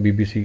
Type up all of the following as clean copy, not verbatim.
BBC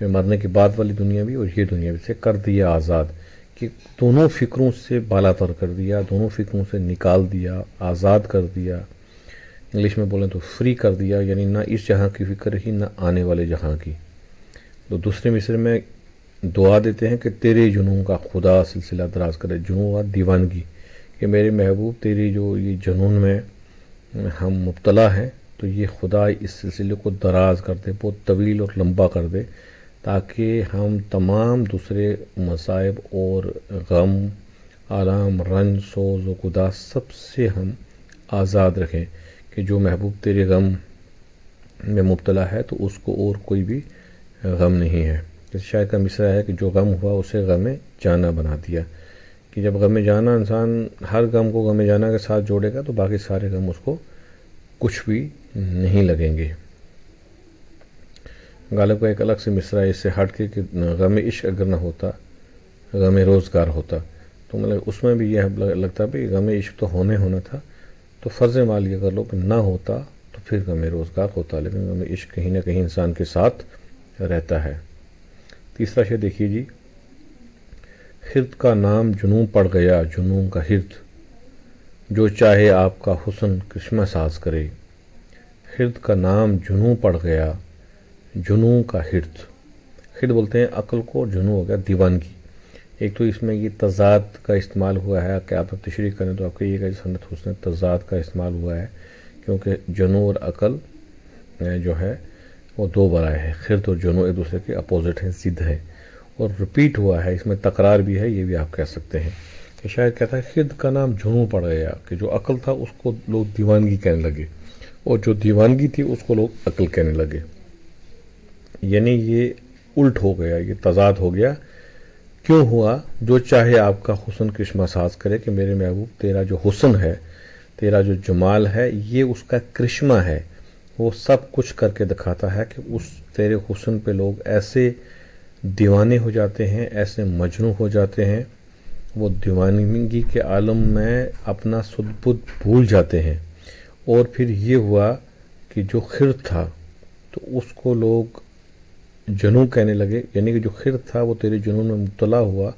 کہ مرنے کے بعد والی دنیا بھی اور یہ دنیا بھی سے کر دیا آزاد، کہ دونوں فکروں سے بالا تر کر دیا، دونوں فکروں سے نکال دیا، آزاد کر دیا، انگلش میں بولیں تو فری کر دیا، یعنی نہ اس جہاں کی فکر رہی نہ آنے والے جہاں کی۔ تو دوسرے مصرے میں دعا دیتے ہیں کہ تیرے جنون کا خدا سلسلہ دراز کرے، جنون و دیوانگی، کہ میرے محبوب تیری جو یہ جنون میں ہم مبتلا ہیں تو یہ خدا اس سلسلے کو دراز کر دے، بہت طویل اور لمبا کر دے، تاکہ ہم تمام دوسرے مصائب اور غم، آلام، رنج، سوز و گدا سب سے ہم آزاد رکھیں، کہ جو محبوب تیرے غم میں مبتلا ہے تو اس کو اور کوئی بھی غم نہیں ہے۔ جیسے شاعر کا مصرع ہے کہ جو غم ہوا اسے غم جانا بنا دیا، کہ جب غم جانا انسان ہر غم کو غم جانا کے ساتھ جوڑے گا تو باقی سارے غم اس کو کچھ بھی نہیں لگیں گے۔ غالب کا ایک الگ سے مصرع ہے اس سے ہٹ کے کہ غم عشق اگر نہ ہوتا غم روزگار ہوتا، تو مطلب اس میں بھی یہ لگتا بھی غم عشق تو ہونا تھا، تو فرض مال یہ کر لو کہ نہ ہوتا تو پھر غم روزگار ہوتا، لیکن غم عشق کہیں نہ کہیں انسان کے ساتھ رہتا ہے۔ تیسرا شعر دیکھیے جی، خرد کا نام جنوں پڑ گیا، جنوں کا ہرد، جو چاہے آپ کا حسن کرشمہ ساز کرے۔ خرد کا نام جنوں پڑ گیا، جنوں کا ہرد، خرد بولتے ہیں عقل کو، جنوں ہو گیا دیوانگی۔ ایک تو اس میں یہ تضاد کا استعمال ہوا ہے کہ آپ تشریح کریں تو آپ کو یہ کہ سنت حسن تضاد کا استعمال ہوا ہے، کیونکہ جنوں اور عقل جو ہے وہ دو برائے ہیں، خرد اور جنوں ایک دوسرے کے اپوزٹ ہیں، ضد ہیں، اور رپیٹ ہوا ہے، اس میں تکرار بھی ہے، یہ بھی آپ کہہ سکتے ہیں کہ شاید کہتا ہے خرد کا نام جنوں پڑ گیا، کہ جو عقل تھا اس کو لوگ دیوانگی کہنے لگے، اور جو دیوانگی تھی اس کو لوگ عقل کہنے لگے، یعنی یہ الٹ ہو گیا، یہ تضاد ہو گیا۔ کیوں ہوا؟ جو چاہے آپ کا حسن کرشمہ ساز کرے، کہ میرے محبوب تیرا جو حسن ہے، تیرا جو جمال ہے، یہ اس کا کرشمہ ہے، وہ سب کچھ کر کے دکھاتا ہے کہ اس تیرے حسن پہ لوگ ایسے دیوانے ہو جاتے ہیں، ایسے مجنوں ہو جاتے ہیں، وہ دیوانگی کے عالم میں اپنا سد بد بھول جاتے ہیں۔ اور پھر یہ ہوا کہ جو خرد تھا تو اس کو لوگ جنوں کہنے لگے، یعنی کہ جو خرد تھا وہ تیرے جنون میں مبتلا ہوا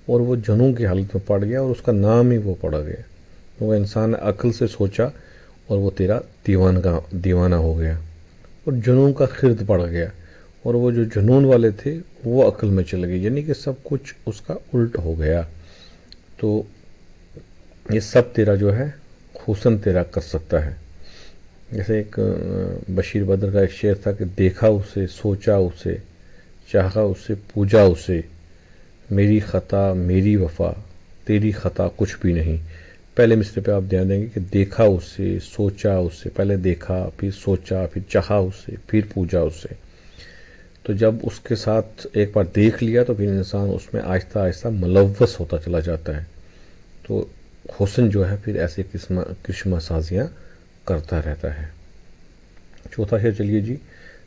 اور وہ جنوں کی حالت میں پڑ گیا، اور اس کا نام ہی وہ پڑ گیا، وہ انسان نے عقل سے سوچا اور وہ تیرا دیوانہ ہو گیا، اور جنون کا خرد پڑ گیا، اور وہ جو جنون والے تھے وہ عقل میں چل گئے، یعنی کہ سب کچھ اس کا الٹ ہو گیا۔ تو یہ سب تیرا جو ہے حسن تیرا کر سکتا ہے۔ جیسے ایک بشیر بدر کا ایک شعر تھا کہ دیکھا اسے، سوچا اسے، چاہا اسے، پوجا اسے، میری خطا میری وفا، تیری خطا کچھ بھی نہیں۔ پہلے مصرے پہ آپ دھیان دیں گے کہ دیکھا اسے، سوچا اسے، پہلے دیکھا پھر سوچا پھر چاہا اسے پھر پوجا اسے، تو جب اس کے ساتھ ایک بار دیکھ لیا تو پھر انسان اس میں آہستہ آہستہ ملوث ہوتا چلا جاتا ہے، تو حسن جو ہے پھر ایسے کرشمہ سازیاں کرتا رہتا ہے۔ چوتھا شعر چلیے جی،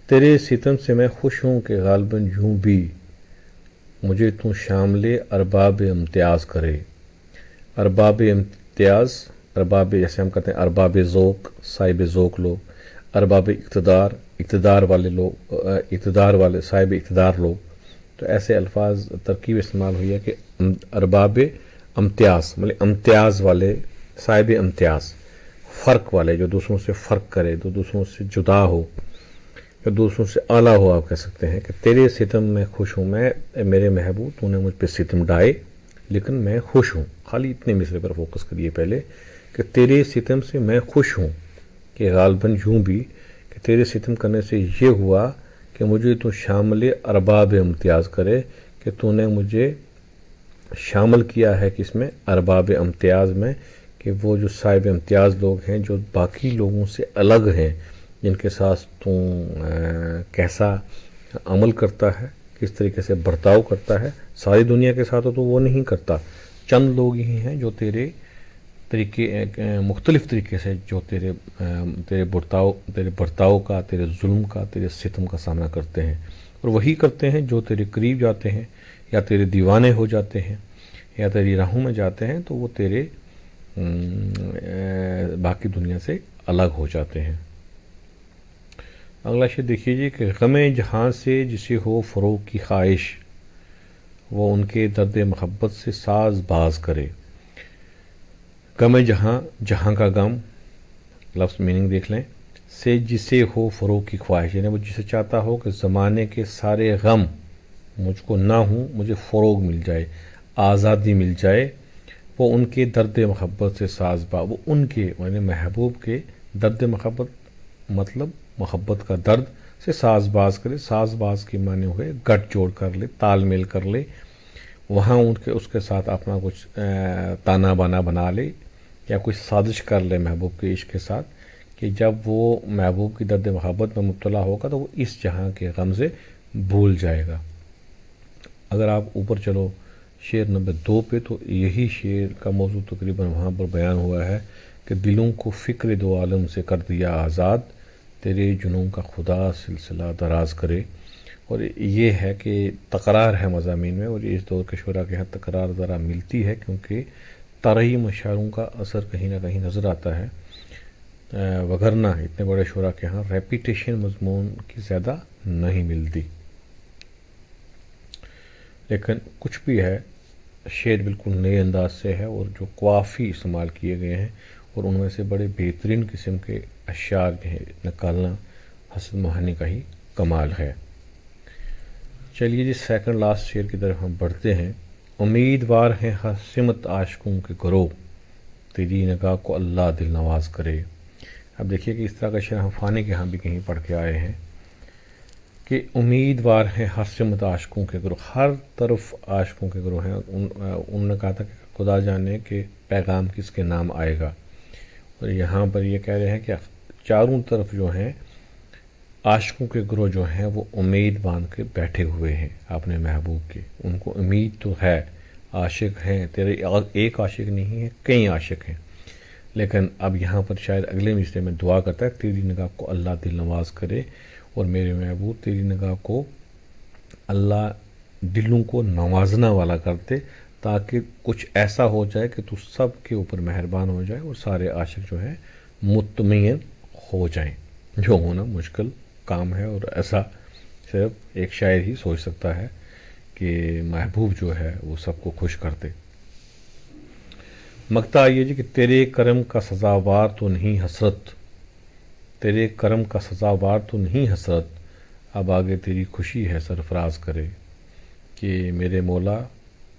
تیرے ستم سے میں خوش ہوں کہ غالباً یوں بھی مجھے تو شامل ارباب امتیاز کرے۔ ارباب امتیاز، ارباب جیسے ہم کہتے ہیں ارباب ذوق، صاحب ذوق لوگ، ارباب اقتدار، اقتدار والے لوگ، اقتدار والے صاحب اقتدار لوگ، تو ایسے الفاظ ترکیب استعمال ہوئی ہے کہ ارباب امتیاز، مطلب امتیاز والے، صاحب امتیاز، فرق والے، جو دوسروں سے فرق کرے، جو دوسروں سے جدا ہو، جو دوسروں سے اعلیٰ ہو، آپ کہہ سکتے ہیں کہ تیرے ستم میں خوش ہوں میں، میرے محبوب تو نے مجھ پہ ستم ڈھائے لیکن میں خوش ہوں۔ خالی اتنے مصرے پر فوکس کریے پہلے کہ تیرے ستم سے میں خوش ہوں، کہ غالباً یوں بھی کہ تیرے ستم کرنے سے یہ ہوا کہ مجھے تو شامل ارباب امتیاز کرے، کہ تو نے مجھے شامل کیا ہے کہ اس میں ارباب امتیاز میں، کہ وہ جو صاحب امتیاز لوگ ہیں، جو باقی لوگوں سے الگ ہیں، جن کے ساتھ تو کیسا عمل کرتا ہے، کس طریقے سے برتاؤ کرتا ہے، ساری دنیا کے ساتھ تو وہ نہیں کرتا، چند لوگ ہی ہیں جو تیرے طریقے مختلف طریقے سے جو تیرے برتاؤ کا، تیرے ظلم کا، تیرے ستم کا سامنا کرتے ہیں، اور وہی کرتے ہیں جو تیرے قریب جاتے ہیں یا تیرے دیوانے ہو جاتے ہیں یا تیری راہوں میں جاتے ہیں، تو وہ تیرے باقی دنیا سے الگ ہو جاتے ہیں۔ اگلا شعر دیکھیے جی کہ غم جہاں سے جسے ہو فروغ کی خواہش، وہ ان کے درد محبت سے ساز باز کرے۔ غم جہاں، جہاں کا غم، لفظ میننگ دیکھ لیں، سے جسے ہو فروغ کی خواہش، یعنی وہ جسے چاہتا ہو کہ زمانے کے سارے غم مجھ کو نہ ہوں، مجھے فروغ مل جائے، آزادی مل جائے، وہ ان کے درد محبت سے ساز باز، وہ ان کے یعنی محبوب کے درد محبت مطلب محبت کا درد سے ساز باز کرے۔ ساز باز کے معنی ہوئے گٹھ جوڑ کر لے، تال میل کر لے، وہاں ان کے اس کے ساتھ اپنا کچھ تانا بانا بنا لے یا کوئی سازش کر لے محبوب کے عشق کے ساتھ، کہ جب وہ محبوب کی درد محبت میں مبتلا ہوگا تو وہ اس جہاں کے غم سے بھول جائے گا۔ اگر آپ اوپر چلو شعر نمبر 2 پہ، تو یہی شعر کا موضوع تقریباً وہاں پر بیان ہوا ہے کہ دلوں کو فکر دو عالم سے کر دیا آزاد، تیرے جنوں کا خدا سلسلہ دراز کرے۔ اور یہ ہے کہ تکرار ہے مضامین میں، اور اس دور کے شعراء کے ہاں تکرار ذرا ملتی ہے، کیونکہ طرحی مشاعروں کا اثر کہیں نہ کہیں نظر آتا ہے، وگرنہ اتنے بڑے شعراء کے ہاں ریپیٹیشن مضمون کی زیادہ نہیں ملتی۔ لیکن کچھ بھی ہے، شعر بالکل نئے انداز سے ہے، اور جو قوافی استعمال کیے گئے ہیں اور ان میں سے بڑے بہترین قسم کے اشعار نکالنا حسن موہانی کا ہی کمال ہے۔ چلیے جی سیکنڈ لاسٹ شعر کی طرف ہم بڑھتے ہیں۔ امیدوار ہیں ہر سمت عاشقوں کے گروہ، تیری نگاہ کو اللہ دل نواز کرے۔ اب دیکھیے کہ اس طرح کا شعر ہم فانی کے ہاں بھی کہیں پڑھ کے آئے ہیں کہ امیدوار ہیں ہر سمت عاشقوں کے گروہ، ہر طرف عاشقوں کے گروہ ہیں۔ انہوں نے کہا تھا کہ خدا جانے کہ پیغام کس کے نام آئے گا، اور یہاں پر یہ کہہ رہے ہیں کہ چاروں طرف جو ہیں عاشقوں کے گروہ جو ہیں وہ امید باندھ کے بیٹھے ہوئے ہیں اپنے محبوب کی، ان کو امید تو ہے، عاشق ہیں، تیرے ایک عاشق نہیں ہے، کئی عاشق ہیں۔ لیکن اب یہاں پر شاید اگلے مصرعے میں دعا کرتا ہے تیری نگاہ کو اللہ دل نواز کرے، اور میرے محبوب تیری نگاہ کو اللہ دلوں کو نوازنا والا کرتے، تاکہ کچھ ایسا ہو جائے کہ تو سب کے اوپر مہربان ہو جائے اور سارے عاشق جو ہیں مطمئن ہو جائیں، جو ہونا مشکل کام ہے، اور ایسا صرف ایک شاعر ہی سوچ سکتا ہے کہ محبوب جو ہے وہ سب کو خوش کر دے۔ مقطع آئیے جی کہ تیرے کرم کا سزاوار تو نہیں حسرت، تیرے کرم کا سزاوار تو نہیں حسرت، اب آگے تیری خوشی ہے سرفراز کرے۔ کہ میرے مولا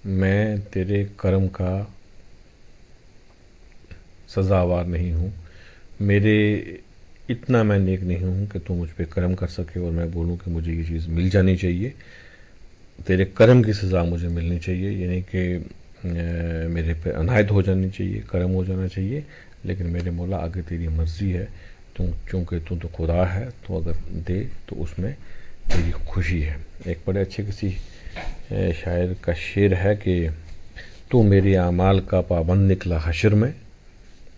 میں تیرے کرم کا سزاوار نہیں ہوں، میرے اتنا میں نیک نہیں ہوں کہ تو مجھ پہ کرم کر سکے اور میں بولوں کہ مجھے یہ چیز مل جانی چاہیے، تیرے کرم کی سزا مجھے ملنی چاہیے، یعنی کہ میرے پہ عنایت ہو جانی چاہیے، کرم ہو جانا چاہیے، لیکن میرے مولا آگے تیری مرضی ہے، چونکہ تو خدا ہے، تو اگر دے تو اس میں تیری خوشی ہے۔ ایک بڑے اچھے کسی شاعر کا شعر ہے کہ تو میرے اعمال کا پابند نکلا حشر میں،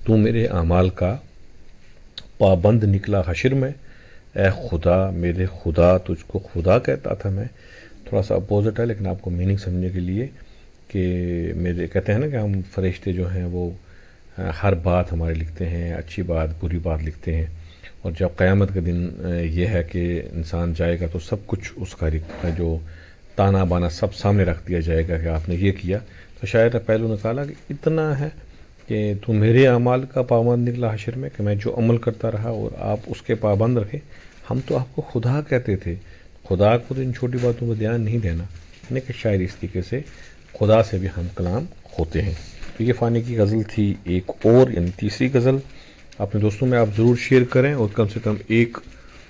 تو میرے اعمال کا پابند نکلا حشر میں، اے خدا میرے خدا تجھ کو خدا کہتا تھا میں۔ تھوڑا سا اپوزٹ ہے لیکن آپ کو میننگ سمجھنے کے لیے کہ میرے کہتے ہیں نا کہ ہم فرشتے جو ہیں وہ ہر بات ہمارے لکھتے ہیں، اچھی بات بری بات لکھتے ہیں، اور جب قیامت کے دن یہ ہے کہ انسان جائے گا تو سب کچھ اس کا جو تانا بانا سب سامنے رکھ دیا جائے گا کہ آپ نے یہ کیا، تو شاعر نے پہلو نکالا کہ اتنا ہے کہ تو میرے اعمال کا پابند نکلا حشر میں، کہ میں جو عمل کرتا رہا اور آپ اس کے پابند رکھے، ہم تو آپ کو خدا کہتے تھے، خدا کو تو ان چھوٹی باتوں پر دھیان نہیں دینا، یعنی کہ شاعر اس طریقے سے خدا سے بھی ہم کلام ہوتے ہیں۔ تو یہ فانی کی غزل تھی، ایک اور یعنی تیسری غزل۔ اپنے دوستوں میں آپ ضرور شیئر کریں، اور کم سے کم ایک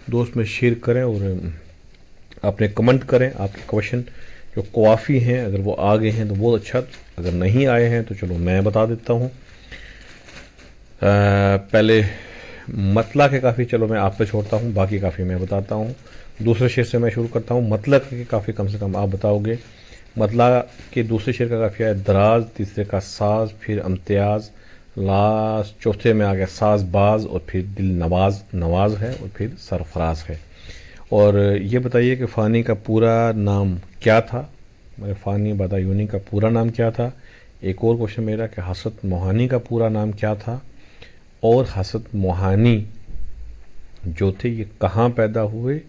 دوست میں شیئر کریں، اور اپنے کمنٹ کریں، آپ کے کویشچن جو قوافی ہیں اگر وہ آ گئے ہیں تو بہت اچھا، اگر نہیں آئے ہیں تو چلو میں بتا دیتا ہوں۔ پہلے مطلع کے کافی چلو میں آپ پہ چھوڑتا ہوں، باقی کافی میں بتاتا ہوں۔ دوسرے شعر سے میں شروع کرتا ہوں۔ مطلع کے کافی کم سے کم آپ بتاؤ گے۔ مطلع کے دوسرے شعر کا کافی ہے دراز، تیسرے کا ساز، پھر امتیاز، لاسٹ چوتھے میں آ گیا ساز باز، اور پھر دل نواز ہے، اور پھر سرفراز ہے۔ اور یہ بتائیے کہ فانی کا پورا نام کیا تھا، میرے فانی بادایونی کا پورا نام کیا تھا۔ ایک اور کوشچن میرا کہ حسرت موہانی کا پورا نام کیا تھا، اور حسرت موہانی جو تھے یہ کہاں پیدا ہوئے،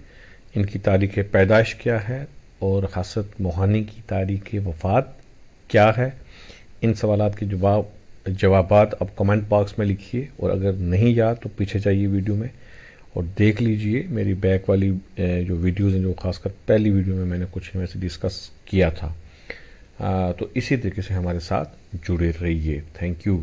ان کی تاریخ پیدائش کیا ہے، اور حسرت موہانی کی تاریخ وفات کیا ہے۔ ان سوالات کے جوابات آپ کمنٹ باکس میں لکھیے، اور اگر نہیں یاد تو پیچھے جائیے ویڈیو میں اور دیکھ لیجئے میری بیک والی جو ویڈیوز ہیں، جو خاص کر پہلی ویڈیو میں نے کچھ ان میں سے ڈسکس کیا تھا۔ تو اسی طریقے سے ہمارے ساتھ جڑے رہیے۔ Thank you.